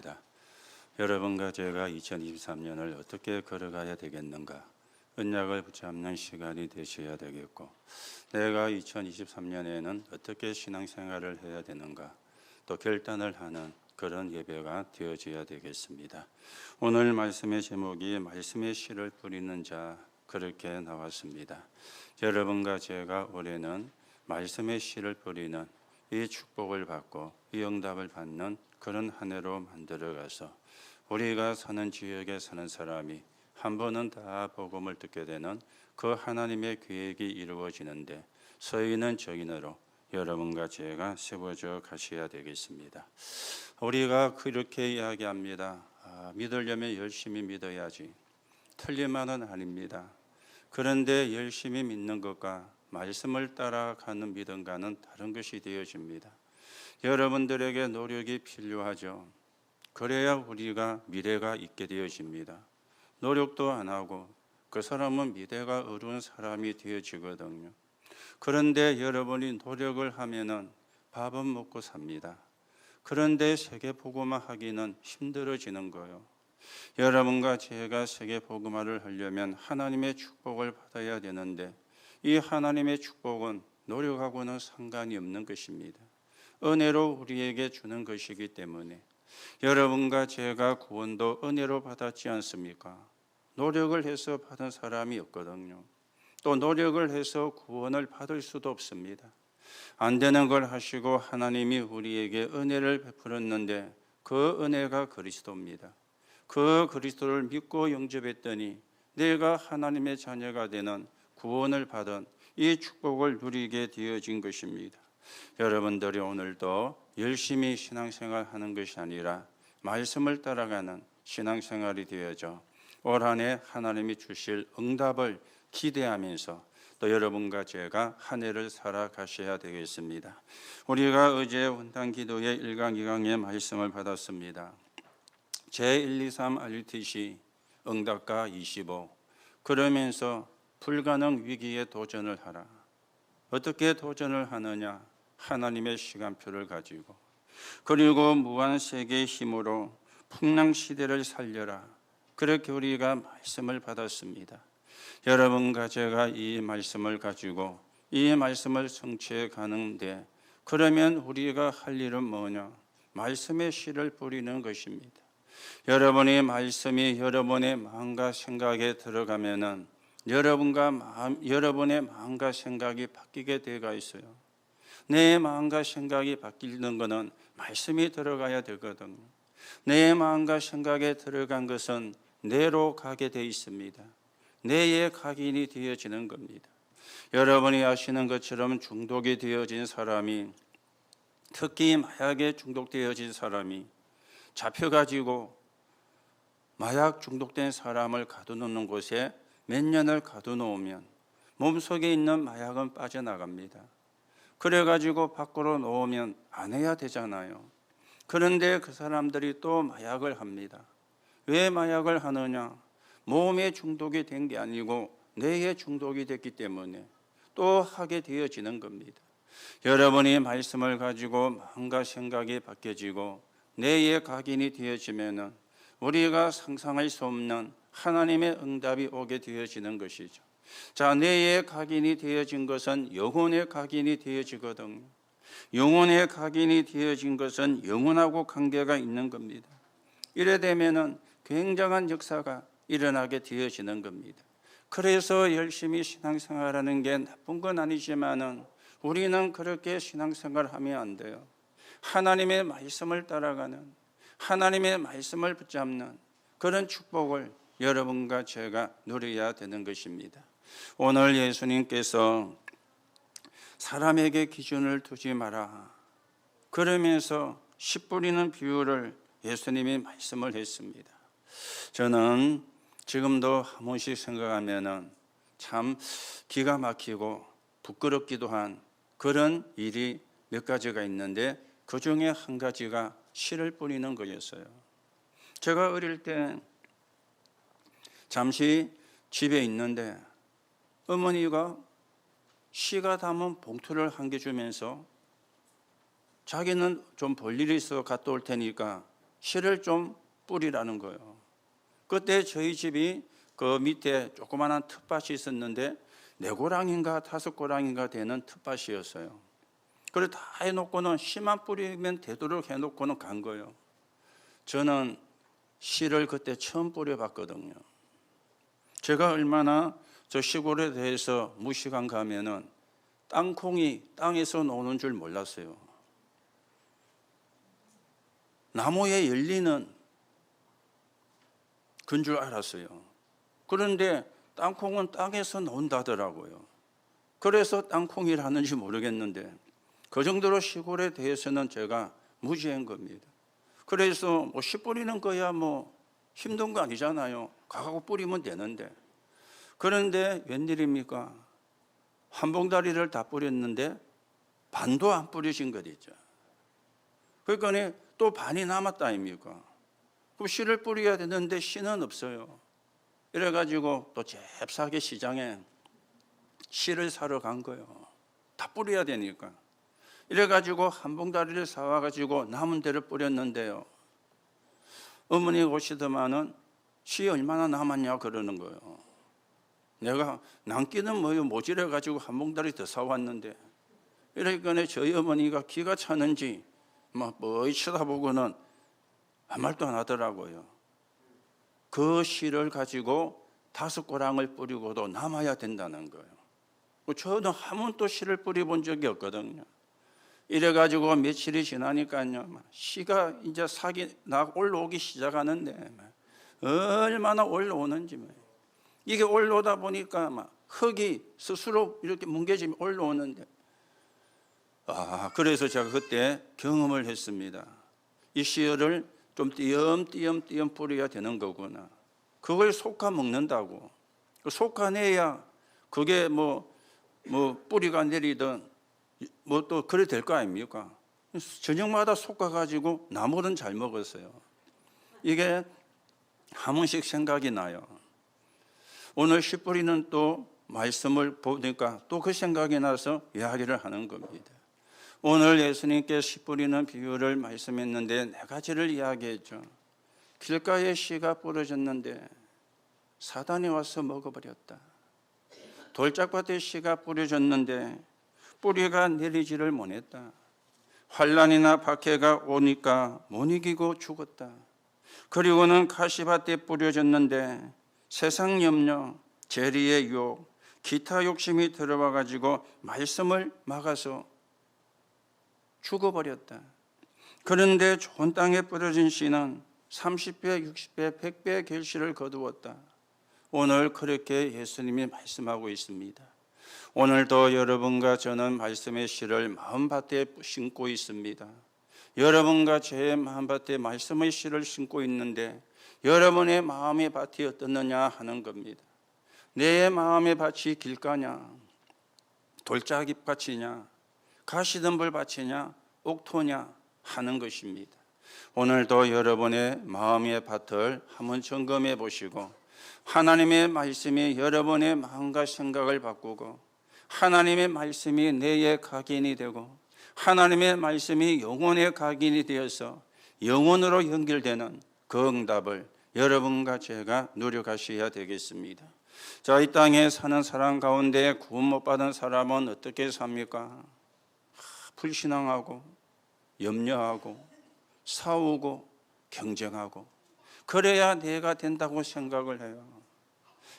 기도합니다. 여러분과 제가 2023년을 어떻게 걸어가야 되겠는가? 언약을 붙잡는 시간이 되셔야 되겠고, 내가 2023년에는 어떻게 신앙생활을 해야 되는가? 또 결단을 하는 그런 예배가 되어져야 되겠습니다. 오늘 말씀의 제목이 말씀의 씨를 뿌리는 자, 그렇게 나왔습니다. 여러분과 제가 올해는 말씀의 씨를 뿌리는 이 축복을 받고 이 응답을 받는 그런 한 해로 만들어가서 우리가 사는 지역에 사는 사람이 한 번은 다 복음을 듣게 되는 그 하나님의 계획이 이루어지는데 서인은 정인으로 여러분과 제가 세워져 가셔야 되겠습니다. 우리가 그렇게 이야기합니다. 믿으려면 열심히 믿어야지. 틀린 말은 아닙니다. 그런데 열심히 믿는 것과 말씀을 따라가는 믿음과는 다른 것이 되어집니다. 여러분들에게 노력이 필요하죠. 그래야 우리가 미래가 있게 되어집니다. 노력도 안 하고 그 사람은 미래가 어려운 사람이 되어지거든요. 그런데 여러분이 노력을 하면은 밥은 먹고 삽니다. 그런데 세계복음화 하기는 힘들어지는 거예요. 여러분과 제가 세계복음화를 하려면 하나님의 축복을 받아야 되는데 이 하나님의 축복은 노력하고는 상관이 없는 것입니다. 은혜로 우리에게 주는 것이기 때문에 여러분과 제가 구원도 은혜로 받았지 않습니까? 노력을 해서 받은 사람이 없거든요. 또 노력을 해서 구원을 받을 수도 없습니다. 안 되는 걸 하시고 하나님이 우리에게 은혜를 베풀었는데 그 은혜가 그리스도입니다. 그 그리스도를 믿고 영접했더니 내가 하나님의 자녀가 되는 구원을 받은 이 축복을 누리게 되어진 것입니다. 여러분들이 오늘도 열심히 신앙생활하는 것이 아니라 말씀을 따라가는 신앙생활이 되어져 올 한 해 하나님이 주실 응답을 기대하면서 또 여러분과 제가 한 해를 살아가셔야 되겠습니다. 우리가 어제 원단기도의 1강 2강의 말씀을 받았습니다. 제123 RUTC 응답가 25 그러면서 불가능 위기에 도전을 하라. 어떻게 도전을 하느냐? 하나님의 시간표를 가지고 그리고 무한세계의 힘으로 풍랑시대를 살려라. 그렇게 우리가 말씀을 받았습니다. 여러분과 제가 이 말씀을 가지고 이 말씀을 성취해 가는데 그러면 우리가 할 일은 뭐냐? 말씀의 씨를 뿌리는 것입니다. 여러분의 말씀이 여러분의 마음과 생각에 들어가면은 여러분의 마음과 생각이 바뀌게 되어 있어요. 내 마음과 생각이 바뀌는 것은 말씀이 들어가야 되거든요. 내 마음과 생각에 들어간 것은 내로 가게 되어 있습니다. 내의 각인이 되어지는 겁니다. 여러분이 아시는 것처럼 중독이 되어진 사람이, 특히 마약에 중독되어진 사람이 잡혀가지고 마약 중독된 사람을 가둬놓는 곳에 몇 년을 가둬놓으면 몸속에 있는 마약은 빠져나갑니다. 그래가지고 밖으로 놓으면 안 해야 되잖아요. 그런데 그 사람들이 또 마약을 합니다. 왜 마약을 하느냐? 몸에 중독이 된 게 아니고 뇌에 중독이 됐기 때문에 또 하게 되어지는 겁니다. 여러분이 말씀을 가지고 마음과 생각이 바뀌어지고 뇌에 각인이 되어지면은 우리가 상상할 수 없는 하나님의 응답이 오게 되어지는 것이죠. 자, 뇌에 각인이 되어진 것은 영혼의 각인이 되어지거든요. 영혼의 각인이 되어진 것은 영혼하고 관계가 있는 겁니다. 이래 되면은 굉장한 역사가 일어나게 되어지는 겁니다. 그래서 열심히 신앙생활하는 게 나쁜 건 아니지만은 우리는 그렇게 신앙생활하면 안 돼요. 하나님의 말씀을 따라가는, 하나님의 말씀을 붙잡는 그런 축복을 여러분과 제가 누려야 되는 것입니다. 오늘 예수님께서 사람에게 기준을 두지 마라. 그러면서 씨 뿌리는 비유를 예수님이 말씀을 했습니다. 저는 지금도 한 번씩 생각하면은 참 기가 막히고 부끄럽기도 한 그런 일이 몇 가지가 있는데 그 중에 한 가지가 씨를 뿌리는 거였어요. 제가 어릴 때 잠시 집에 있는데 어머니가 씨가 담은 봉투를 한 개 주면서 자기는 좀 볼 일이 있어 갔다 올 테니까 씨를 좀 뿌리라는 거예요. 그때 저희 집이 그 밑에 조그마한 텃밭이 있었는데 4고랑인가 5고랑인가 되는 텃밭이었어요. 그래 다 해놓고는 씨만 뿌리면 되도록 해놓고는 간 거예요. 저는 씨를 그때 처음 뿌려봤거든요. 제가 얼마나 저 시골에 대해서 무식한 가면은 땅콩이 땅에서 나오는 줄 몰랐어요. 나무에 열리는 건 줄 알았어요. 그런데 땅콩은 땅에서 나온다더라고요. 그래서 땅콩이라는지 모르겠는데 그 정도로 시골에 대해서는 제가 무지한 겁니다. 그래서 뭐 씨 뿌리는 거야 뭐 힘든 거 아니잖아요. 가고 뿌리면 되는데. 그런데 웬일입니까? 한 봉다리를 다 뿌렸는데 반도 안 뿌려진 것 있죠. 그러니까 또 반이 남았다 아닙니까? 그럼 씨를 뿌려야 되는데 씨는 없어요. 이래가지고 또 잽싸게 시장에 씨를 사러 간 거예요. 다 뿌려야 되니까. 이래가지고 한 봉다리를 사와가지고 남은 데를 뿌렸는데요. 어머니가 오시더만은 씨 얼마나 남았냐 그러는 거예요. 내가 남기는 뭐요 모질해가지고 한 봉다리 더 사왔는데 이러니까 저희 어머니가 기가 차는지 막 뻔히 쳐다보고는 아무 말도 안 하더라고요. 그 씨를 가지고 5고랑을 뿌리고도 남아야 된다는 거예요. 저는 한 번도 씨를 뿌려본 적이 없거든요. 이래가지고 며칠이 지나니까요, 씨가 이제 올라오기 시작하는데 얼마나 올라오는지 이게 올라오다 보니까 막 흙이 스스로 이렇게 뭉개지면 올라오는데 그래서 제가 그때 경험을 했습니다. 이 씨를 좀 띄엄띄엄 뿌려야 되는 거구나. 그걸 솎아 먹는다고. 솎아내야 그게 뭐 뿌리가 내리든 뭐 또 그래 될 거 아닙니까? 저녁마다 솎아가지고 나물은 잘 먹었어요. 이게 한 번씩 생각이 나요. 오늘 씨 뿌리는 또 말씀을 보니까 또 그 생각이 나서 이야기를 하는 겁니다. 오늘 예수님께 씨 뿌리는 비유를 말씀했는데 4가지를 이야기했죠. 길가에 씨가 뿌려졌는데 사단이 와서 먹어버렸다. 돌짝밭에 씨가 뿌려졌는데 뿌리가 내리지를 못했다. 환난이나 박해가 오니까 못 이기고 죽었다. 그리고는 가시밭에 뿌려졌는데 세상 염려, 재리의 유혹, 기타 욕심이 들어와 가지고 말씀을 막아서 죽어버렸다. 그런데 좋은 땅에 뿌려진 씨는 30배, 60배, 100배의 결실을 거두었다. 오늘 그렇게 예수님이 말씀하고 있습니다. 오늘도 여러분과 저는 말씀의 씨를 마음밭에 심고 있습니다. 여러분과 제 마음밭에 말씀의 씨를 심고 있는데 여러분의 마음의 밭이 어떻느냐 하는 겁니다. 내 마음의 밭이 길가냐, 돌짝이밭이냐, 가시덤불 밭이냐, 옥토냐 하는 것입니다. 오늘도 여러분의 마음의 밭을 한번 점검해 보시고 하나님의 말씀이 여러분의 마음과 생각을 바꾸고 하나님의 말씀이 내의 각인이 되고 하나님의 말씀이 영혼의 각인이 되어서 영혼으로 연결되는 그 응답을 여러분과 제가 누려가셔야 되겠습니다. 자, 이 땅에 사는 사람 가운데 구원 못 받은 사람은 어떻게 삽니까? 불신앙하고 염려하고 싸우고 경쟁하고 그래야 내가 된다고 생각을 해요.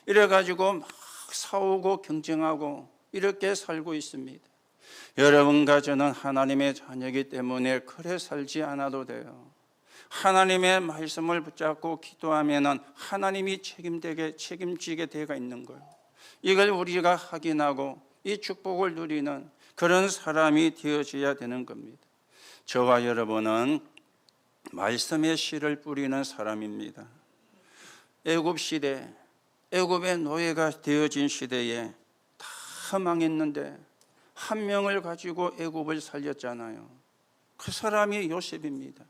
이래가지고 막 싸우고 경쟁하고 이렇게 살고 있습니다. 여러분과 저는 하나님의 자녀이기 때문에 그래 살지 않아도 돼요. 하나님의 말씀을 붙잡고 기도하면 하나님이 책임지게 되어 있는 거예요. 이걸 우리가 확인하고 이 축복을 누리는 그런 사람이 되어져야 되는 겁니다. 저와 여러분은 말씀의 씨를 뿌리는 사람입니다. 애굽 시대, 애굽의 노예가 되어진 시대에 다 망했는데 한 명을 가지고 애굽을 살렸잖아요. 그 사람이 요셉입니다.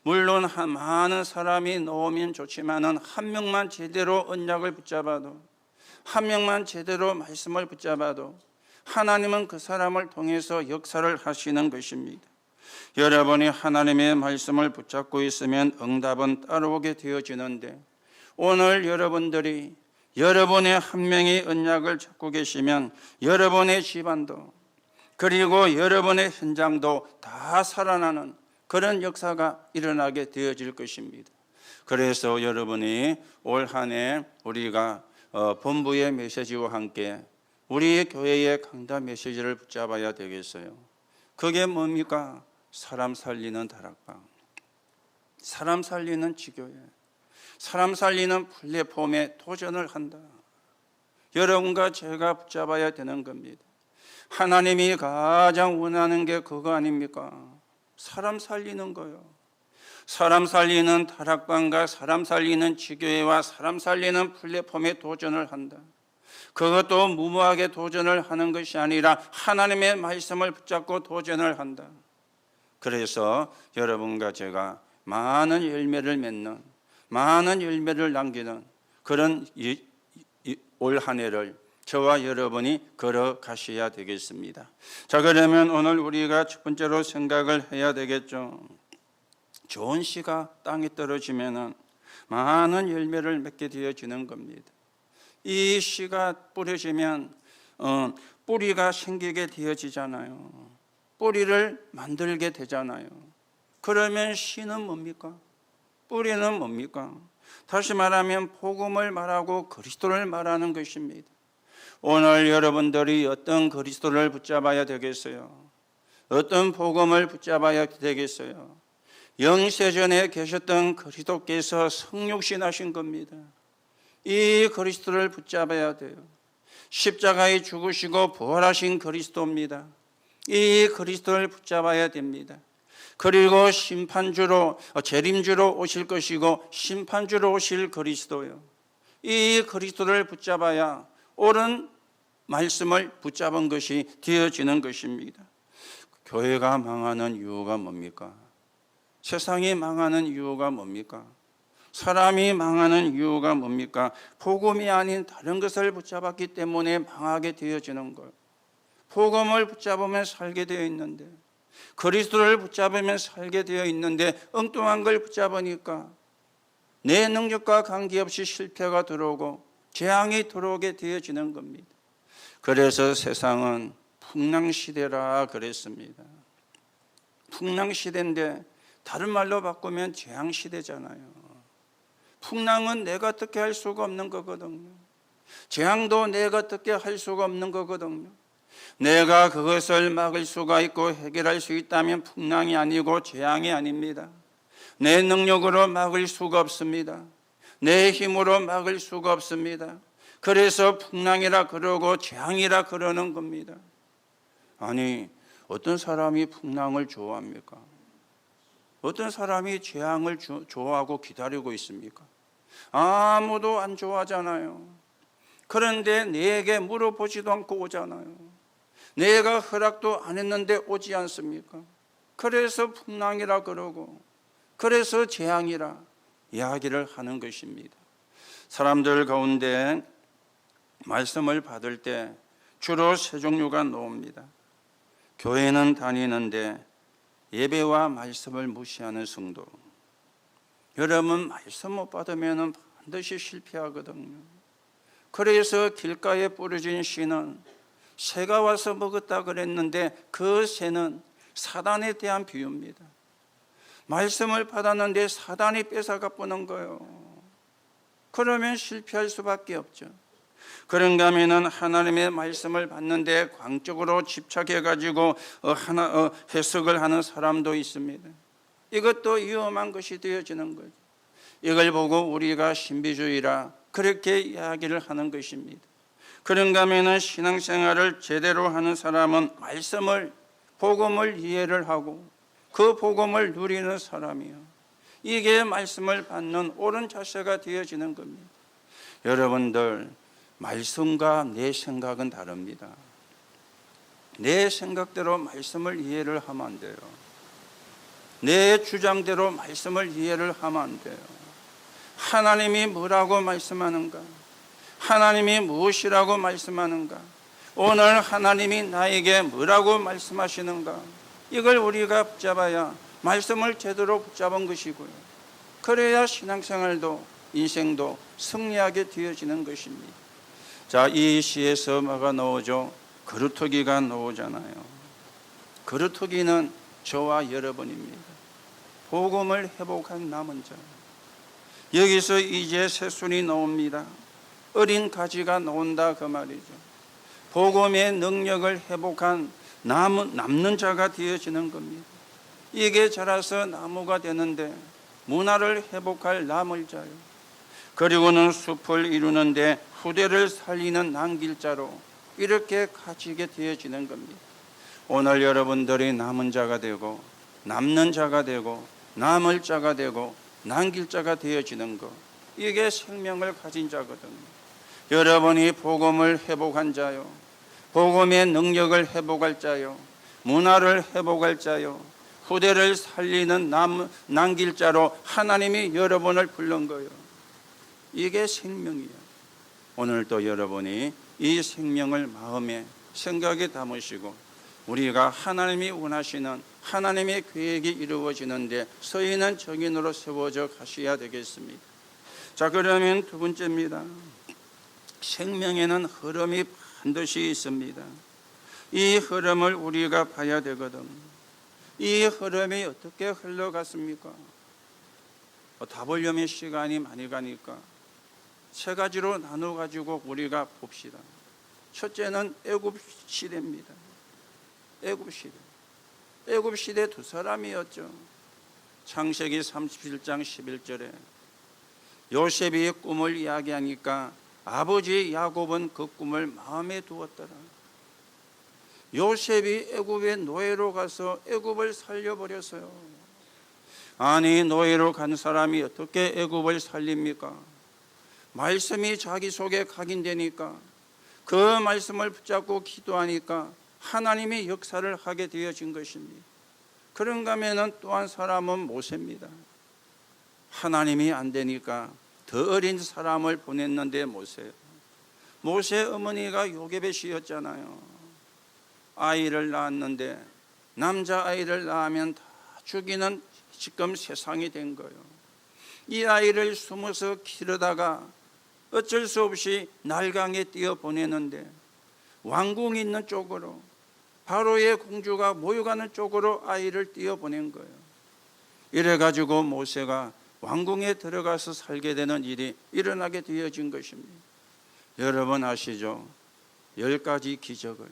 물론 많은 사람이 넣으면 좋지만은 한 명만 제대로 언약을 붙잡아도 한 명만 제대로 말씀을 붙잡아도 하나님은 그 사람을 통해서 역사를 하시는 것입니다. 여러분이 하나님의 말씀을 붙잡고 있으면 응답은 따라오게 되어지는데, 오늘 여러분들이 여러분의 한 명의 언약을 잡고 계시면 여러분의 집안도 그리고 여러분의 현장도 다 살아나는 그런 역사가 일어나게 되어질 것입니다. 그래서 여러분이 올 한 해 우리가 본부의 메시지와 함께 우리 교회의 강단 메시지를 붙잡아야 되겠어요. 그게 뭡니까? 사람 살리는 다락방, 사람 살리는 지교회, 사람 살리는 플랫폼에 도전을 한다. 여러분과 제가 붙잡아야 되는 겁니다. 하나님이 가장 원하는 게 그거 아닙니까? 사람 살리는 거요. 사람 살리는 다락방과 사람 살리는 지교회와 사람 살리는 플랫폼에 도전을 한다. 그것도 무모하게 도전을 하는 것이 아니라 하나님의 말씀을 붙잡고 도전을 한다. 그래서 여러분과 제가 많은 열매를 맺는, 많은 열매를 남기는 그런 올 한 해를 저와 여러분이 걸어가셔야 되겠습니다. 자, 그러면 오늘 우리가 첫 번째로 생각을 해야 되겠죠. 좋은 씨가 땅에 떨어지면 많은 열매를 맺게 되어지는 겁니다. 이 씨가 뿌려지면 뿌리가 생기게 되어지잖아요. 뿌리를 만들게 되잖아요. 그러면 씨는 뭡니까? 뿌리는 뭡니까? 다시 말하면 복음을 말하고 그리스도를 말하는 것입니다. 오늘 여러분들이 어떤 그리스도를 붙잡아야 되겠어요? 어떤 복음을 붙잡아야 되겠어요? 영세전에 계셨던 그리스도께서 성육신 하신 겁니다. 이 그리스도를 붙잡아야 돼요. 십자가에 죽으시고 부활하신 그리스도입니다. 이 그리스도를 붙잡아야 됩니다. 그리고 심판주로, 재림주로 오실 것이고 심판주로 오실 그리스도요. 이 그리스도를 붙잡아야 옳은 말씀을 붙잡은 것이 되어지는 것입니다. 교회가 망하는 이유가 뭡니까? 세상이 망하는 이유가 뭡니까? 사람이 망하는 이유가 뭡니까? 복음이 아닌 다른 것을 붙잡았기 때문에 망하게 되어지는 걸. 복음을 붙잡으면 살게 되어 있는데, 그리스도를 붙잡으면 살게 되어 있는데 엉뚱한 걸 붙잡으니까 내 능력과 관계없이 실패가 들어오고 재앙이 들어오게 되어지는 겁니다. 그래서 세상은 풍랑시대라 그랬습니다. 풍랑시대인데 다른 말로 바꾸면 재앙시대잖아요. 풍랑은 내가 어떻게 할 수가 없는 거거든요. 재앙도 내가 어떻게 할 수가 없는 거거든요. 내가 그것을 막을 수가 있고 해결할 수 있다면 풍랑이 아니고 재앙이 아닙니다. 내 능력으로 막을 수가 없습니다. 내 힘으로 막을 수가 없습니다. 그래서 풍랑이라 그러고 재앙이라 그러는 겁니다. 아니, 어떤 사람이 풍랑을 좋아합니까? 어떤 사람이 재앙을 좋아하고 기다리고 있습니까? 아무도 안 좋아하잖아요. 그런데 내게 물어보지도 않고 오잖아요. 내가 허락도 안 했는데 오지 않습니까? 그래서 풍랑이라 그러고 그래서 재앙이라 이야기를 하는 것입니다. 사람들 가운데 말씀을 받을 때 주로 세 종류가 나옵니다. 교회는 다니는데 예배와 말씀을 무시하는 성도. 여러분, 말씀 못 받으면 반드시 실패하거든요. 그래서 길가에 뿌려진 씨는 새가 와서 먹었다 그랬는데 그 새는 사단에 대한 비유입니다. 말씀을 받았는데 사단이 뺏어가 보는 거예요. 그러면 실패할 수밖에 없죠. 그런가 하면은 하나님의 말씀을 받는데 광적으로 집착해가지고 해석을 하는 사람도 있습니다. 이것도 위험한 것이 되어지는 거죠. 이걸 보고 우리가 신비주의라 그렇게 이야기를 하는 것입니다. 그런가 하면은 신앙생활을 제대로 하는 사람은 말씀을, 복음을 이해를 하고 그 복음을 누리는 사람이요. 이게 말씀을 받는 옳은 자세가 되어지는 겁니다. 여러분들, 말씀과 내 생각은 다릅니다. 내 생각대로 말씀을 이해를 하면 안 돼요. 내 주장대로 말씀을 이해를 하면 안 돼요. 하나님이 뭐라고 말씀하는가? 하나님이 무엇이라고 말씀하는가? 오늘 하나님이 나에게 뭐라고 말씀하시는가? 이걸 우리가 붙잡아야 말씀을 제대로 붙잡은 것이고요. 그래야 신앙생활도 인생도 승리하게 되어지는 것입니다. 자, 이 시에서 뭐가 나오죠? 거루터기가 나오잖아요. 거루터기는 저와 여러분입니다. 복음을 회복한 남은 자. 여기서 이제 새순이 나옵니다. 어린 가지가 나온다 그 말이죠. 복음의 능력을 회복한 남는 자가 되어지는 겁니다. 이게 자라서 나무가 되는데 문화를 회복할 남을 자요. 그리고는 숲을 이루는데 후대를 살리는 남길 자로 이렇게 가지게 되어지는 겁니다. 오늘 여러분들이 남은 자가 되고 남는 자가 되고 남을 자가 되고 남길 자가 되어지는 것, 이게 생명을 가진 자거든요. 여러분이 복음을 회복한 자요, 복음의 능력을 회복할 자요, 문화를 회복할 자요, 후대를 살리는 남길 자로 하나님이 여러분을 부른 거예요. 이게 생명이에요. 오늘도 여러분이 이 생명을 마음에 생각에 담으시고 우리가 하나님이 원하시는 하나님의 계획이 이루어지는데 서 있는 정인으로 세워져 가셔야 되겠습니다. 자, 그러면 두 번째입니다. 생명에는 흐름이 반드시 있습니다. 이 흐름을 우리가 봐야 되거든. 이 흐름이 어떻게 흘러갔습니까? 다 보려면 시간이 많이 가니까 세 가지로 나눠 가지고 우리가 봅시다. 첫째는 애굽 시대입니다. 애굽 시대. 애굽 시대 두 사람이었죠. 창세기 37장 11절에 요셉이 꿈을 이야기하니까 아버지 야곱은 그 꿈을 마음에 두었더라. 요셉이 애굽의 노예로 가서 애굽을 살려버렸어요. 아니, 노예로 간 사람이 어떻게 애굽을 살립니까? 말씀이 자기 속에 각인되니까 그 말씀을 붙잡고 기도하니까 하나님이 역사를 하게 되어진 것입니다. 그런가 하면 또 한 사람은 모세입니다. 하나님이 안 되니까 더 어린 사람을 보냈는데 모세 어머니가 요게벳이었잖아요. 아이를 낳았는데 남자아이를 낳으면 다 죽이는 지금 세상이 된 거예요. 이 아이를 숨어서 기르다가 어쩔 수 없이 날강에 띄어 보내는데 왕궁이 있는 쪽으로, 바로의 공주가 모여가는 쪽으로 아이를 띄어 보낸 거예요. 이래가지고 모세가 왕궁에 들어가서 살게 되는 일이 일어나게 되어진 것입니다. 여러분 아시죠? 10가지 기적을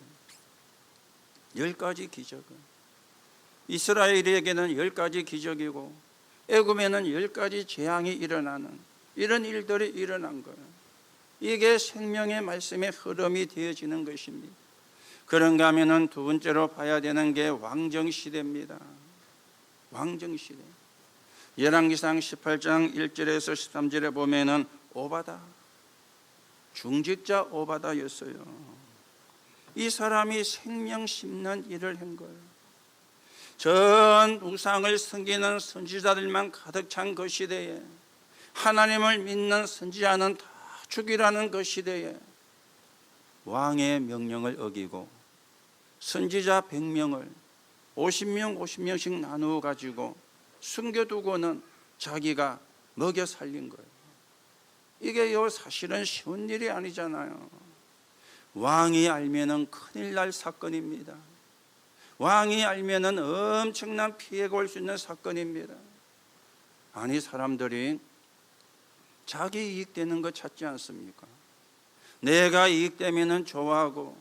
이스라엘에게는 10가지 기적이고 애굽에는 10가지 재앙이 일어나는 이런 일들이 일어난 거예요. 이게 생명의 말씀의 흐름이 되어지는 것입니다. 그런가 하면 두 번째로 봐야 되는 게 왕정시대입니다. 왕정시대. 열왕기상 18장 1절에서 13절에 보면은 오바다, 중직자 오바다였어요. 이 사람이 생명 심는 일을 한 거예요. 전 우상을 섬기는 선지자들만 가득 찬 그 시대에 하나님을 믿는 선지자는 다 죽이라는 그 시대에 왕의 명령을 어기고 선지자 100명을 50명씩 나누어 가지고 숨겨두고는 자기가 먹여 살린 거예요. 이게 사실은 쉬운 일이 아니잖아요. 왕이 알면은 큰일 날 사건입니다. 왕이 알면은 엄청난 피해가 올 수 있는 사건입니다. 아니, 사람들이 자기 이익되는 거 찾지 않습니까? 내가 이익되면은 좋아하고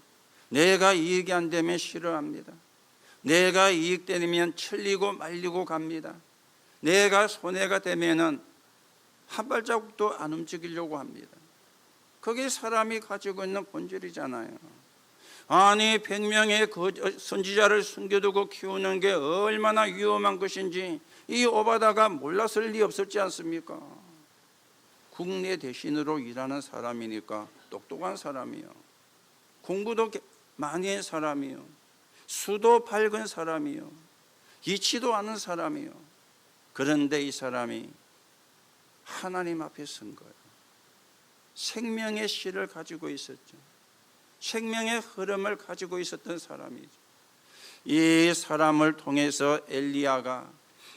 내가 이익이 안 되면 싫어합니다. 내가 이익되면 틀리고 말리고 갑니다. 내가 손해가 되면은 한 발자국도 안 움직이려고 합니다. 그게 사람이 가지고 있는 본질이잖아요. 아니, 100명의 선지자를 숨겨두고 키우는 게 얼마나 위험한 것인지 이 오바다가 몰랐을 리 없었지 않습니까? 국내 대신으로 일하는 사람이니까 똑똑한 사람이요, 공부도 많이 한 사람이요, 수도 밝은 사람이요, 이치도 않은 사람이요. 그런데 이 사람이 하나님 앞에 선 거예요. 생명의 씨를 가지고 있었죠. 생명의 흐름을 가지고 있었던 사람이죠. 이 사람을 통해서 엘리야가,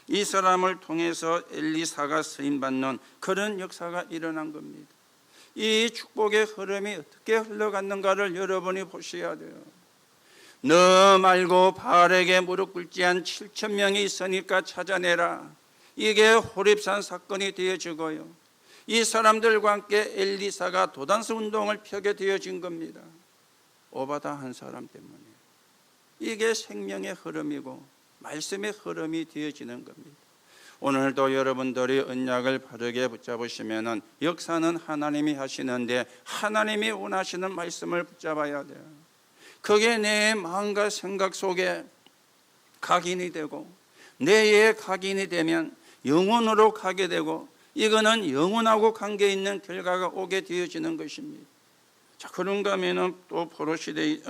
이 사람을 통해서 엘리사가 쓰임받는 그런 역사가 일어난 겁니다. 이 축복의 흐름이 어떻게 흘러갔는가를 여러분이 보셔야 돼요. 너 말고 바알에게 무릎 꿇지 한 7천 명이 있으니까 찾아내라. 이게 호렙산 사건이 되어지고요, 이 사람들과 함께 엘리사가 도단스 운동을 펴게 되어진 겁니다. 오바다 한 사람 때문에. 이게 생명의 흐름이고 말씀의 흐름이 되어지는 겁니다. 오늘도 여러분들이 언약을 바르게 붙잡으시면은 역사는 하나님이 하시는데 하나님이 원하시는 말씀을 붙잡아야 돼요. 그게 내 마음과 생각 속에 각인이 되고, 내의 각인이 되면 영혼으로 가게 되고, 이거는 영혼하고 관계 있는 결과가 오게 되어지는 것입니다. 자, 그런가 하면은 또 포로 시대,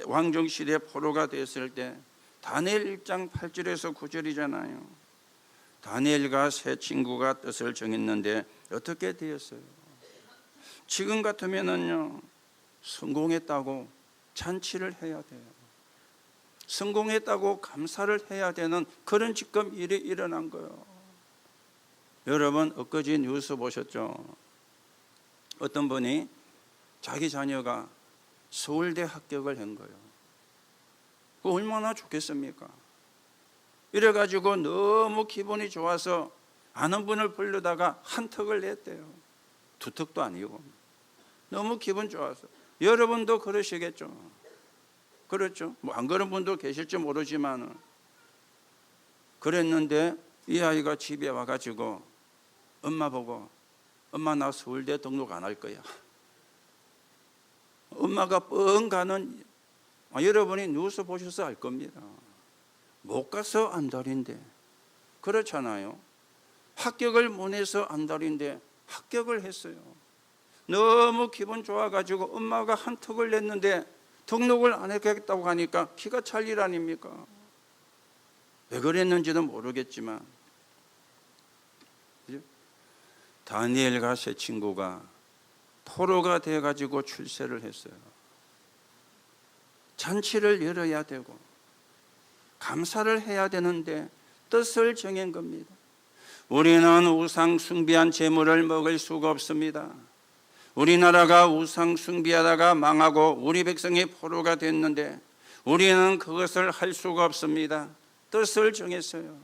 왕정 시대 포로가 됐을 때 다니엘 1장 8절에서 9절이잖아요. 다니엘과 세 친구가 뜻을 정했는데 어떻게 되었어요? 지금 같으면은요, 성공했다고 잔치를 해야 돼요. 성공했다고 감사를 해야 되는 그런 지금 일이 일어난 거예요. 여러분, 엊그제 뉴스 보셨죠? 어떤 분이 자기 자녀가 서울대 합격을 한 거예요. 그 얼마나 좋겠습니까? 이래가지고 너무 기분이 좋아서 아는 분을 부르다가 한 턱을 냈대요. 두 턱도 아니고. 너무 기분 좋아서. 여러분도 그러시겠죠? 그렇죠? 뭐 안 그런 분도 계실지 모르지만, 그랬는데 이 아이가 집에 와가지고 엄마 보고, 엄마 나 서울대 등록 안 할 거야. 엄마가 뻥 가는, 여러분이 뉴스 보셔서 알 겁니다. 못 가서 안달인데, 그렇잖아요. 합격을 못 해서 안달인데 합격을 했어요. 너무 기분 좋아가지고 엄마가 한 턱을 냈는데 등록을 안 하겠다고 하니까 기가 찰 일 아닙니까? 왜 그랬는지는 모르겠지만, 다니엘과 세 친구가 포로가 돼가지고 출세를 했어요. 잔치를 열어야 되고 감사를 해야 되는데 뜻을 정한 겁니다. 우리는 우상 숭배한 제물을 먹을 수가 없습니다. 우리나라가 우상 숭배하다가 망하고 우리 백성이 포로가 됐는데 우리는 그것을 할 수가 없습니다. 뜻을 정했어요.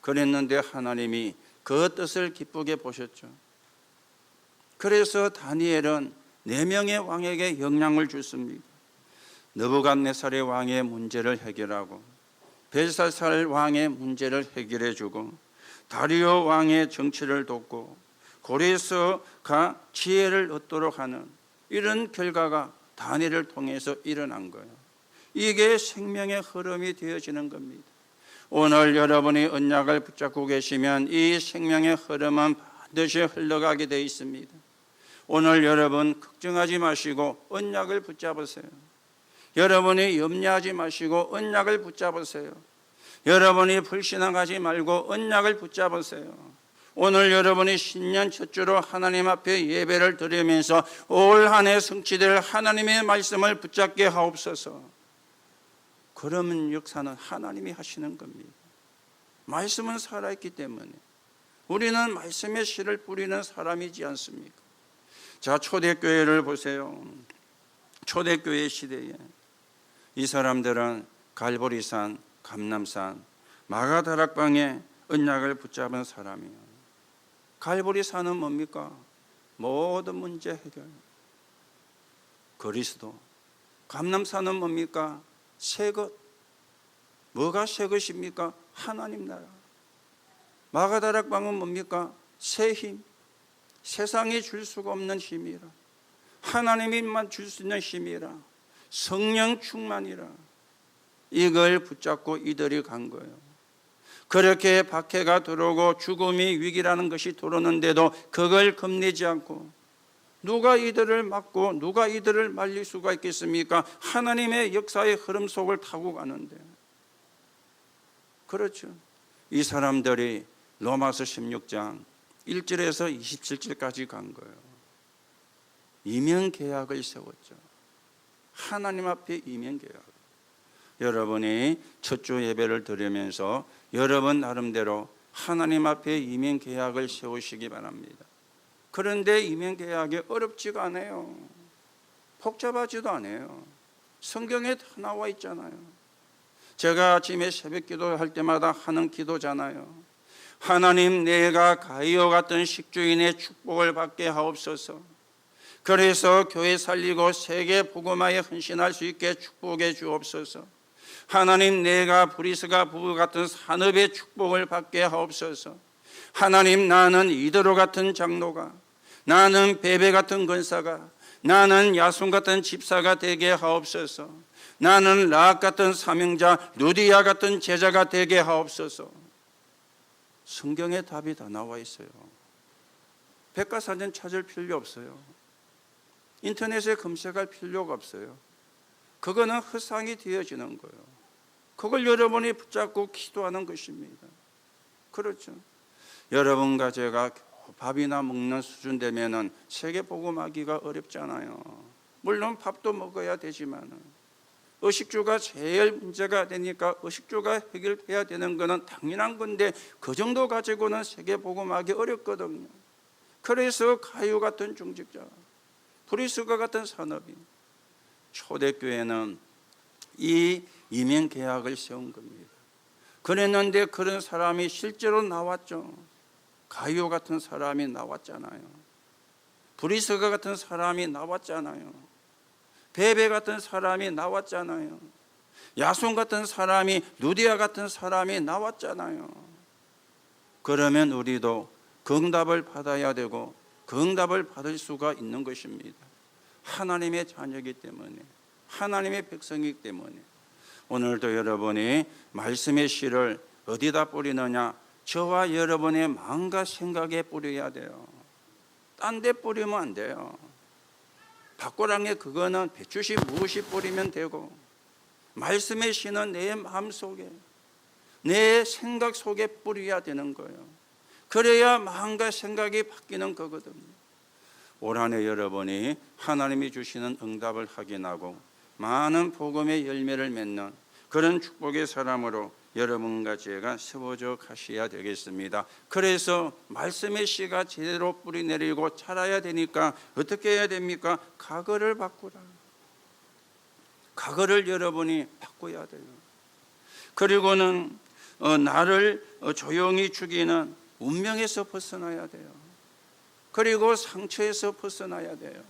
그랬는데 하나님이 그 뜻을 기쁘게 보셨죠. 그래서 다니엘은 4명의 왕에게 영향을 줬습니다. 느부갓네살의 왕의 문제를 해결하고, 벨사살 왕의 문제를 해결해 주고, 다리오 왕의 정치를 돕고, 고레스가 지혜를 얻도록 하는 이런 결과가 다니엘을 통해서 일어난 거예요. 이게 생명의 흐름이 되어지는 겁니다. 오늘 여러분이 언약을 붙잡고 계시면 이 생명의 흐름은 반드시 흘러가게 되어 있습니다. 오늘 여러분 걱정하지 마시고 언약을 붙잡으세요. 여러분이 염려하지 마시고 언약을 붙잡으세요. 여러분이 불신앙하지 말고 언약을 붙잡으세요. 오늘 여러분이 신년 첫 주로 하나님 앞에 예배를 드리면서 올 한 해 성취될 하나님의 말씀을 붙잡게 하옵소서. 그러면 역사는 하나님이 하시는 겁니다. 말씀은 살아있기 때문에. 우리는 말씀의 씨를 뿌리는 사람이지 않습니까? 자, 초대교회를 보세요. 초대교회 시대에 이 사람들은 갈보리산, 감람산, 마가다락방에 언약을 붙잡은 사람이에요. 갈보리산은 뭡니까? 모든 문제 해결. 그리스도. 감람산은 뭡니까? 새 것. 뭐가 새 것입니까? 하나님 나라. 마가다락방은 뭡니까? 새 힘. 세상이 줄 수가 없는 힘이라. 하나님만 줄 수 있는 힘이라. 성령 충만이라. 이걸 붙잡고 이들이 간 거예요. 그렇게 박해가 들어오고 죽음이 위기라는 것이 들어오는데도 그걸 겁내지 않고, 누가 이들을 막고 누가 이들을 말릴 수가 있겠습니까? 하나님의 역사의 흐름 속을 타고 가는데. 그렇죠. 이 사람들이 로마서 16장 1절에서 27절까지 간 거예요. 이면계약을 세웠죠. 하나님 앞에 이면계약. 여러분이 첫 주 예배를 드리면서 여러분 나름대로 하나님 앞에 이민 계약을 세우시기 바랍니다. 그런데 이민 계약이 어렵지가 않아요. 복잡하지도 않아요. 성경에 다 나와 있잖아요. 제가 아침에 새벽 기도할 때마다 하는 기도잖아요. 하나님, 내가 가이오 같은 식주인의 축복을 받게 하옵소서. 그래서 교회 살리고 세계 복음화에 헌신할 수 있게 축복해 주옵소서. 하나님, 내가 브리스가 부부 같은 산업의 축복을 받게 하옵소서. 하나님, 나는 이드로 같은 장로가, 나는 베베 같은 권사가, 나는 야손 같은 집사가 되게 하옵소서. 나는 락 같은 사명자, 루디아 같은 제자가 되게 하옵소서. 성경에 답이 다 나와 있어요. 백과사전 찾을 필요 없어요. 인터넷에 검색할 필요가 없어요. 그거는 허상이 되어지는 거예요. 그걸 여러분이 붙잡고 기도하는 것입니다. 그렇죠. 여러분과 제가 밥이나 먹는 수준 되면은 세계 복음하기가 어렵잖아요. 물론 밥도 먹어야 되지만 의식주가 제일 문제가 되니까 의식주가 해결해야 되는 것은 당연한 건데 그 정도 가지고는 세계 복음하기 어렵거든요. 그래서 가요 같은 중직자, 브리스가 같은 산업인, 초대교회는 이 이민 계약을 세운 겁니다. 그랬는데 그런 사람이 실제로 나왔죠. 가이오 같은 사람이 나왔잖아요. 브리스가 같은 사람이 나왔잖아요. 베베 같은 사람이 나왔잖아요. 야손 같은 사람이, 루디아 같은 사람이 나왔잖아요. 그러면 우리도 그 응답을 받아야 되고 그 응답을 받을 수가 있는 것입니다. 하나님의 자녀이기 때문에, 하나님의 백성이기 때문에. 오늘도 여러분이 말씀의 씨를 어디다 뿌리느냐? 저와 여러분의 마음과 생각에 뿌려야 돼요. 딴 데 뿌리면 안 돼요. 밭고랑에 그거는 배추씨 무엇이 뿌리면 되고, 말씀의 씨는 내 마음 속에, 내 생각 속에 뿌려야 되는 거예요. 그래야 마음과 생각이 바뀌는 거거든요. 올 한 해 여러분이 하나님이 주시는 응답을 확인하고 많은 복음의 열매를 맺는 그런 축복의 사람으로 여러분과 제가 세워져 가셔야 되겠습니다. 그래서 말씀의 씨가 제대로 뿌리 내리고 자라야 되니까 어떻게 해야 됩니까? 각오를 바꾸라. 각오를 여러분이 바꿔야 돼요. 그리고는 나를 조용히 죽이는 운명에서 벗어나야 돼요. 그리고 상처에서 벗어나야 돼요.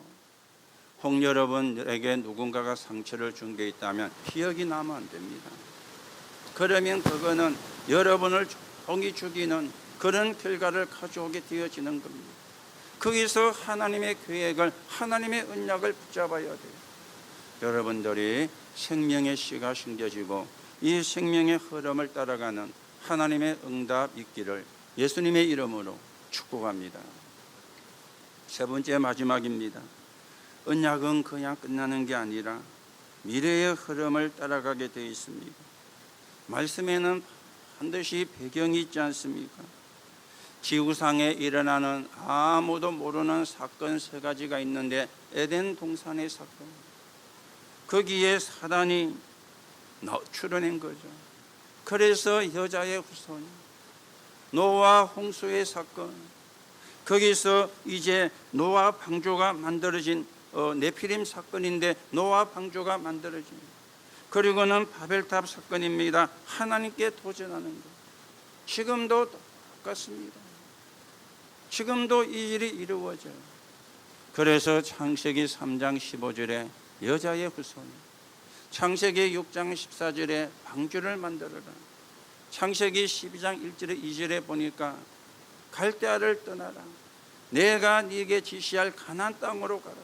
혹 여러분에게 누군가가 상처를 준 게 있다면 기억이 나면 안 됩니다. 그러면 그거는 여러분을 조용히 죽이는 그런 결과를 가져오게 되어지는 겁니다. 거기서 하나님의 계획을, 하나님의 언약을 붙잡아야 돼요. 여러분들이 생명의 씨가 심겨지고 이 생명의 흐름을 따라가는 하나님의 응답 있기를 예수님의 이름으로 축복합니다. 세 번째 마지막입니다. 언약은 그냥 끝나는 게 아니라 미래의 흐름을 따라가게 되어 있습니다. 말씀에는 반드시 배경이 있지 않습니까? 지구상에 일어나는 아무도 모르는 사건 세 가지가 있는데 에덴 동산의 사건, 거기에 사단이 출현한 거죠. 그래서 여자의 후손, 노아 홍수의 사건, 거기서 이제 노아 방주가 만들어진 네피림 사건인데 노아 방주가 만들어진, 그리고는 바벨탑 사건입니다. 하나님께 도전하는 것. 지금도 똑같습니다. 지금도 이 일이 이루어져요. 그래서 창세기 3장 15절에 여자의 후손, 창세기 6장 14절에 방주를 만들어라, 창세기 12장 1절에 2절에 보니까 갈대아를 떠나라, 내가 네게 지시할 가나안 땅으로 가라.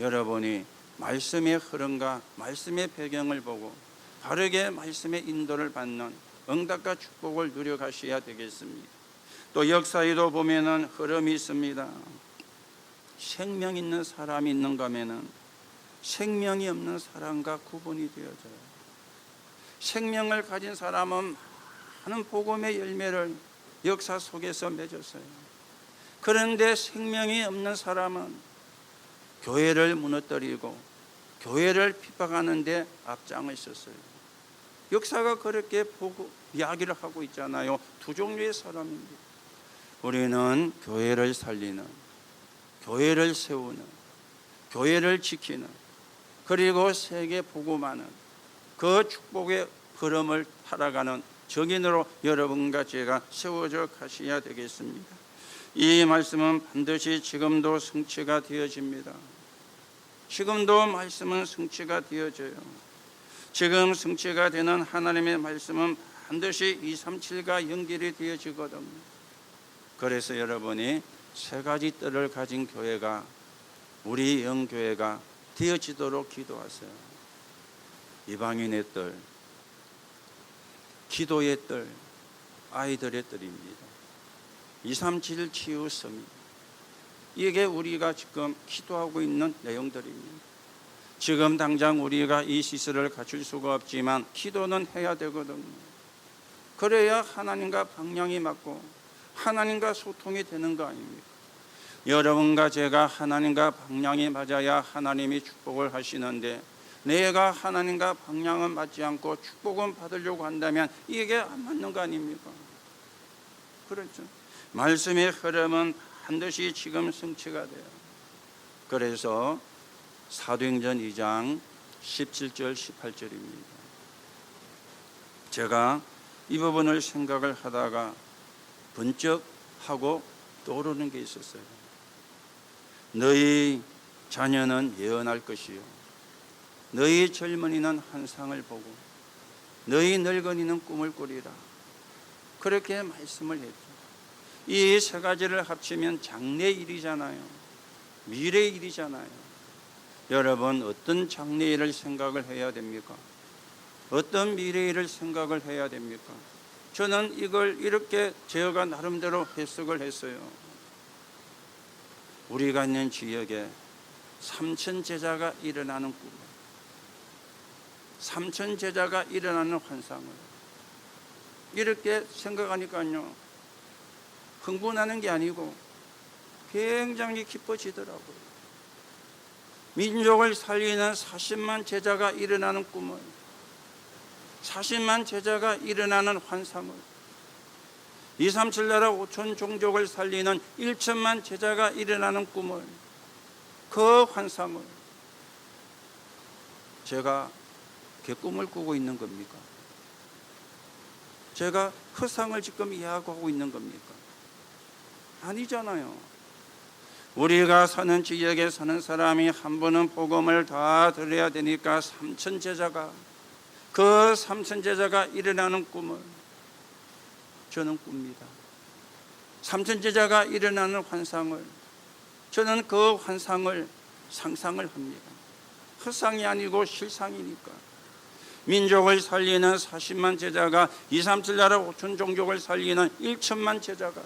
여러분이 말씀의 흐름과 말씀의 배경을 보고 바르게 말씀의 인도를 받는 응답과 축복을 누려가셔야 되겠습니다. 또 역사에도 보면은 흐름이 있습니다. 생명 있는 사람이 있는가 하면은 생명이 없는 사람과 구분이 되어져요. 생명을 가진 사람은 많은 복음의 열매를 역사 속에서 맺었어요. 그런데 생명이 없는 사람은 교회를 무너뜨리고 교회를 핍박하는 데 앞장을 섰어요. 역사가 그렇게 보고 이야기를 하고 있잖아요. 두 종류의 사람입니다. 우리는 교회를 살리는, 교회를 세우는, 교회를 지키는, 그리고 세계 복음하는 그 축복의 흐름을 살아가는 정인으로 여러분과 제가 세워져 가셔야 되겠습니다. 이 말씀은 반드시 지금도 성취가 되어집니다. 지금도 말씀은 성취가 되어져요. 지금 성취가 되는 하나님의 말씀은 반드시 237과 연결이 되어지거든요. 그래서 여러분이 세 가지 뜰을 가진 교회가, 우리 영교회가 되어지도록 기도하세요. 이방인의 뜰, 기도의 뜰, 아이들의 뜰입니다. 237 치유 성이, 이게 우리가 지금 기도하고 있는 내용들입니다. 지금 당장 우리가 이 시설을 갖출 수가 없지만 기도는 해야 되거든요. 그래야 하나님과 방향이 맞고 하나님과 소통이 되는 거 아닙니까? 여러분과 제가 하나님과 방향이 맞아야 하나님이 축복을 하시는데, 내가 하나님과 방향은 맞지 않고 축복은 받으려고 한다면 이게 안 맞는 거 아닙니까? 그렇죠. 말씀의 흐름은 반드시 지금 성취가 돼요. 그래서 사도행전 2장 17절 18절입니다. 제가 이 부분을 생각을 하다가 번쩍 하고 떠오르는 게 있었어요. 너희 자녀는 예언할 것이요, 너희 젊은이는 환상을 보고 너희 늙은이는 꿈을 꾸리라. 그렇게 말씀을 했죠. 이 세 가지를 합치면 장래일이잖아요. 미래일이잖아요. 여러분, 어떤 장래일을 생각을 해야 됩니까? 어떤 미래일을 생각을 해야 됩니까? 저는 이걸 이렇게 제가 나름대로 해석을 했어요. 우리가 있는 지역에 삼천제자가 일어나는 꿈, 삼천제자가 일어나는 환상을 이렇게 생각하니까요, 흥분하는 게 아니고 굉장히 기뻐지더라고요. 민족을 살리는 40만 제자가 일어나는 꿈을, 40만 제자가 일어나는 환상을, 237 나라 5천 종족을 살리는 1천만 제자가 일어나는 꿈을, 그 환상을 제가 꿈을 꾸고 있는 겁니까? 제가 허상을 지금 이해하고 있는 겁니까? 아니잖아요. 우리가 사는 지역에 사는 사람이 한 번은 복음을 다 들어야 되니까 3천 제자가, 그 3천 제자가 일어나는 꿈을 저는 꿉니다. 3천 제자가 일어나는 환상을, 저는 그 환상을 상상을 합니다. 허상이 아니고 실상이니까. 민족을 살리는 40만 제자가, 237 나라 5천 종족을 살리는 1천만 제자가.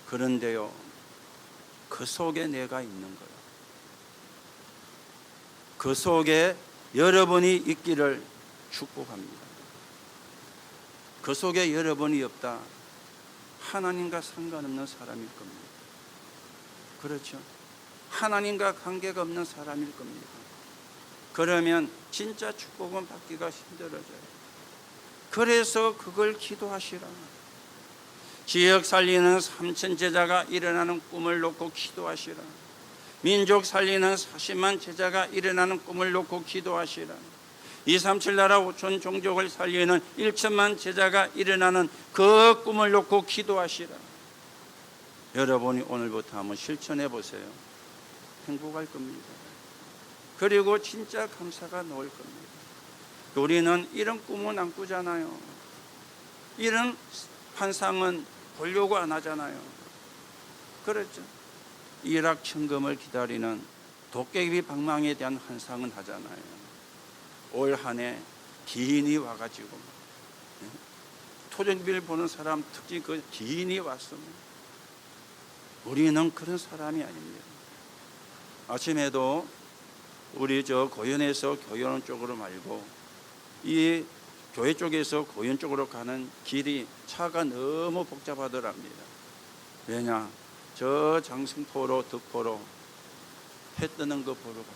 그런데요, 그 속에 내가 있는 거예요. 그 속에 여러분이 있기를 축복합니다. 그 속에 여러분이 없다, 하나님과 상관없는 사람일 겁니다. 그렇죠? 하나님과 관계가 없는 사람일 겁니다. 그러면 진짜 축복은 받기가 힘들어져요. 그래서 그걸 기도하시라. 지역 살리는 3천 제자가 일어나는 꿈을 놓고 기도하시라. 민족 살리는 40만 제자가 일어나는 꿈을 놓고 기도하시라. 237 나라 5천 종족을 살리는 1천만 제자가 일어나는 그 꿈을 놓고 기도하시라. 여러분이 오늘부터 한번 실천해 보세요. 행복할 겁니다. 그리고 진짜 감사가 나올 겁니다. 우리는 이런 꿈은 안 꾸잖아요. 이런 환상은 보려고 안 하잖아요. 그렇죠? 일확천금을 기다리는 도깨비 방망이에 대한 환상은 하잖아요. 올 한 해 기인이 와가지고 토종비를 보는 사람, 특히 그 기인이 왔으면, 우리는 그런 사람이 아닙니다. 아침에도 우리 고현에서 교연 쪽으로 말고 이 교회 쪽에서 고현 쪽으로 가는 길이 차가 너무 복잡하더랍니다. 왜냐? 저 장승포로 덕포로 해 뜨는 거 보러 갔다.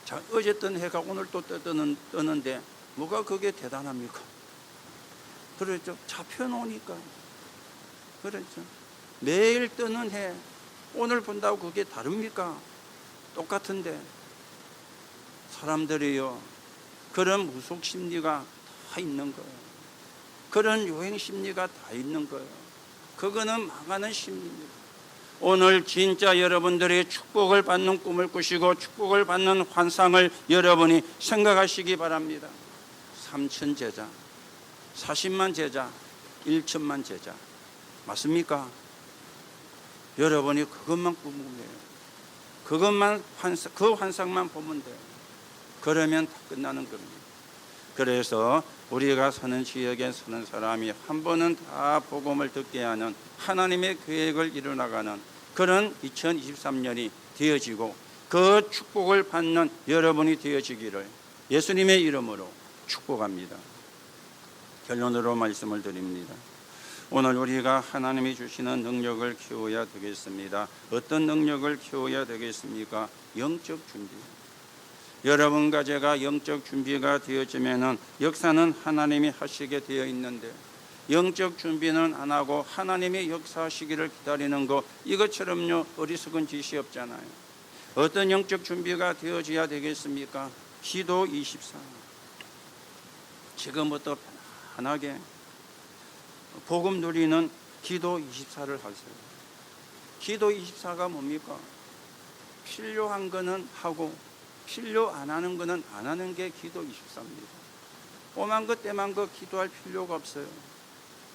자, 어제 뜬 해가 오늘 또 뜨는데 뭐가 그게 대단합니까? 그렇죠. 잡혀놓으니까. 그렇죠. 매일 뜨는 해 오늘 본다고 그게 다릅니까? 똑같은데 사람들이요, 그런 무속 심리가 다 있는 거예요. 그런 요행 심리가 다 있는 거예요. 그거는 망하는 심리입니다. 오늘 진짜 여러분들이 축복을 받는 꿈을 꾸시고 축복을 받는 환상을 여러분이 생각하시기 바랍니다. 3천 제자, 40만 제자, 1천만 제자, 맞습니까? 여러분이 그것만 꾸면 돼요. 그것만 그 환상만 보면 돼요. 그러면 다 끝나는 겁니다. 그래서 우리가 사는 지역에 사는 사람이 한 번은 다 복음을 듣게 하는 하나님의 계획을 이루어나가는 그런 2023년이 되어지고 그 축복을 받는 여러분이 되어지기를 예수님의 이름으로 축복합니다. 결론으로 말씀을 드립니다. 오늘 우리가 하나님이 주시는 능력을 키워야 되겠습니다. 어떤 능력을 키워야 되겠습니까? 영적 준비. 여러분과 제가 영적 준비가 되어지면은 역사는 하나님이 하시게 되어 있는데 영적 준비는 안 하고 하나님이 역사하시기를 기다리는 거, 이것처럼요 어리석은 짓이 없잖아요. 어떤 영적 준비가 되어져야 되겠습니까? 기도 24. 지금부터 편안하게 복음 누리는 기도 24를 하세요. 기도 24가 뭡니까? 필요한 거는 하고 필요 안 하는 거는 안 하는 게 기도 24입니다. 오만 것 때만 거 기도할 필요가 없어요.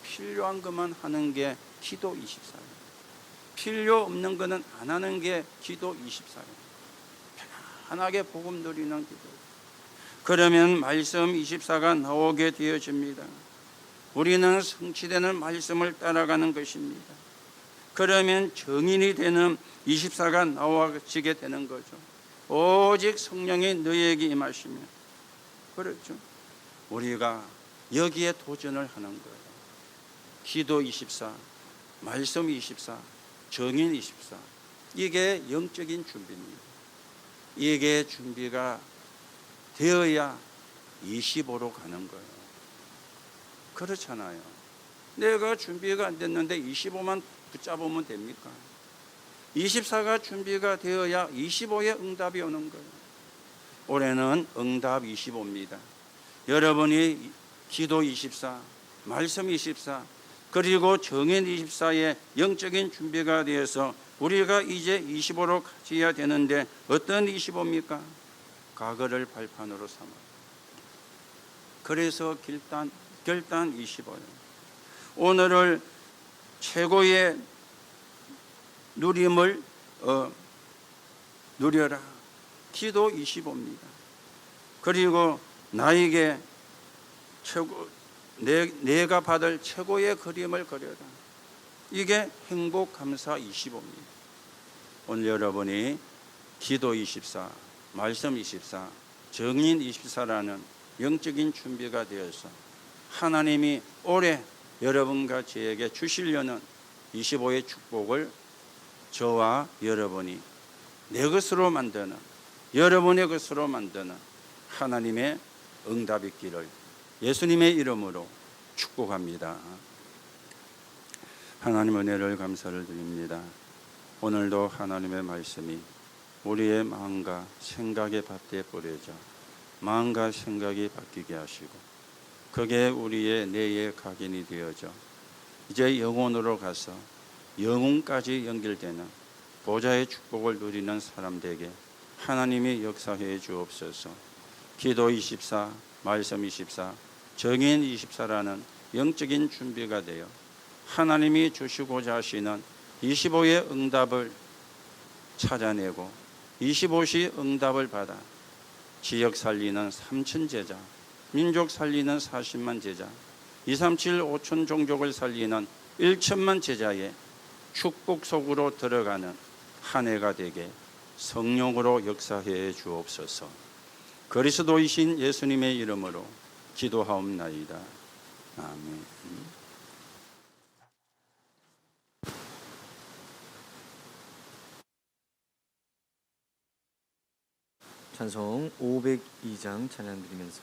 필요한 것만 하는 게 기도 24예요. 필요 없는 거는 안 하는 게 기도 24예요. 편안하게 복음 누리는 기도. 그러면 말씀 24가 나오게 되어집니다. 우리는 성취되는 말씀을 따라가는 것입니다. 그러면 정인이 되는 24가 나와지게 되는 거죠. 오직 성령이 너희에게 임하시면, 그렇죠, 우리가 여기에 도전을 하는 거예요. 기도 24, 말씀 24, 정인 24. 이게 영적인 준비입니다. 이게 준비가 되어야 25로 가는 거예요. 그렇잖아요. 내가 준비가 안 됐는데 25만 붙잡으면 됩니까? 24가 준비가 되어야 25의 응답이 오는 거예요. 올해는 응답 25입니다. 여러분이 기도 24, 말씀 24, 그리고 정인 24의 영적인 준비가 되어서 우리가 이제 25로 가야 되는데 어떤 25입니까? 과거를 발판으로 삼아. 그래서 결단 25예요. 오늘을 최고의 누림을 누려라. 기도 25입니다. 그리고 나에게 내가 받을 최고의 그림을 그려라. 이게 행복 감사 25입니다. 오늘 여러분이 기도 24, 말씀 24, 정인 24라는 영적인 준비가 되어서 하나님이 올해 여러분과 저에게 주시려는 25의 축복을 저와 여러분이 내 것으로 만드는, 여러분의 것으로 만드는 하나님의 응답이 있기를 예수님의 이름으로 축복합니다. 하나님 은혜를 감사를 드립니다. 오늘도 하나님의 말씀이 우리의 마음과 생각의 밭에 뿌려져 마음과 생각이 바뀌게 하시고 그게 우리의 뇌의 각인이 되어져 이제 영혼으로 가서 영혼까지 연결되는 보좌의 축복을 누리는 사람들에게 하나님이 역사해 주옵소서. 기도 24, 말씀 24, 정인 24라는 영적인 준비가 되어 하나님이 주시고자 하시는 25의 응답을 찾아내고 25시 응답을 받아 지역 살리는 3천 제자, 민족 살리는 40만 제자, 237 5천 종족을 살리는 1천만 제자의 축복 속으로 들어가는 한 해가 되게 성령으로 역사해 주옵소서. 그리스도이신 예수님의 이름으로 기도하옵나이다. 아멘. 찬송 502장 찬양 드리면서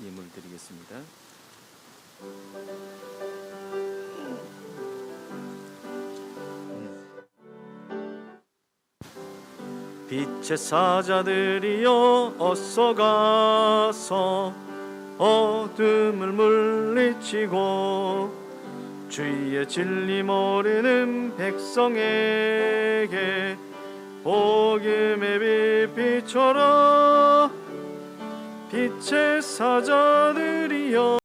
예물 드리겠습니다. 빛의 사자들이여 어서 가서 어둠을 물리치고 주의 진리 모르는 백성에게 복음의 빛 비춰라. 빛의 사자들이여